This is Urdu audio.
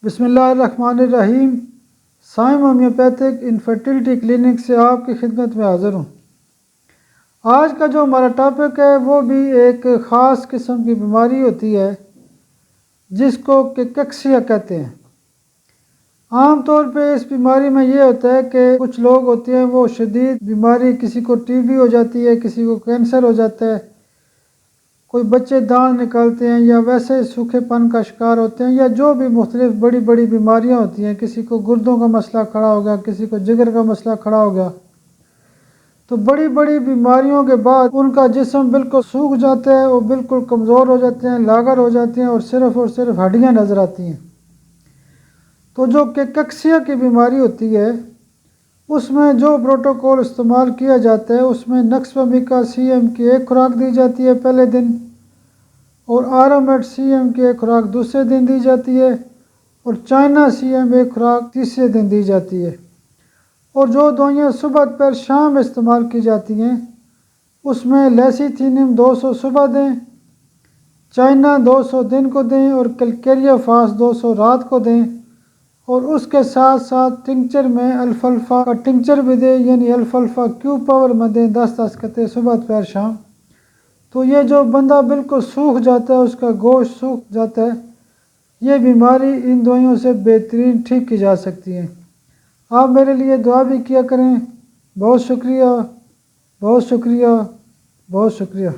بسم اللہ الرحمن الرحیم۔ سائم ہومیوپیتھک انفرٹیلٹی کلینک سے آپ کی خدمت میں حاضر ہوں۔ آج کا جو ہمارا ٹاپک ہے وہ بھی ایک خاص قسم کی بیماری ہوتی ہے جس کو کیکیکسیا کہتے ہیں۔ عام طور پہ اس بیماری میں یہ ہوتا ہے کہ کچھ لوگ ہوتے ہیں وہ شدید بیماری، کسی کو ٹی بی ہو جاتی ہے، کسی کو کینسر ہو جاتا ہے، کوئی بچے دانت نکالتے ہیں یا ویسے سوکھے پن کا شکار ہوتے ہیں، یا جو بھی مختلف بڑی بڑی بیماریاں ہوتی ہیں، کسی کو گردوں کا مسئلہ کھڑا ہو گیا، کسی کو جگر کا مسئلہ کھڑا ہو گیا، تو بڑی بڑی بیماریوں کے بعد ان کا جسم بالکل سوکھ جاتا ہے، وہ بالکل کمزور ہو جاتے ہیں، لاغر ہو جاتے ہیں اور صرف ہڈیاں نظر آتی ہیں۔ تو جو کیکیکسیا کی بیماری ہوتی ہے اس میں جو پروٹوکول استعمال کیا جاتا ہے اس میں نقص ومیکا سی ایم کی ایک خوراک دی جاتی ہے پہلے دن، اور آرامڈ سی ایم کی ایک خوراک دوسرے دن دی جاتی ہے، اور چائنا سی ایم ایک خوراک تیسرے دن دی جاتی ہے۔ اور جو دوائیاں صبح دوپہر شام استعمال کی جاتی ہیں اس میں لیسیتھینیم 200 صبح دیں، چائنا 200 دن کو دیں، اور کیلکیریا فاس 200 رات کو دیں، اور اس کے ساتھ ساتھ ٹنکچر میں الفالفا کا ٹنکچر بھی دیں، یعنی الفالفا کیو پاور میں دیں 10 قطرے صبح دوپہر شام۔ تو یہ جو بندہ بالکل سوکھ جاتا ہے، اس کا گوشت سوکھ جاتا ہے، یہ بیماری ان دوائیوں سے بہترین ٹھیک کی جا سکتی ہے۔ آپ میرے لیے دعا بھی کیا کریں۔ بہت شکریہ، بہت شکریہ، بہت شکریہ۔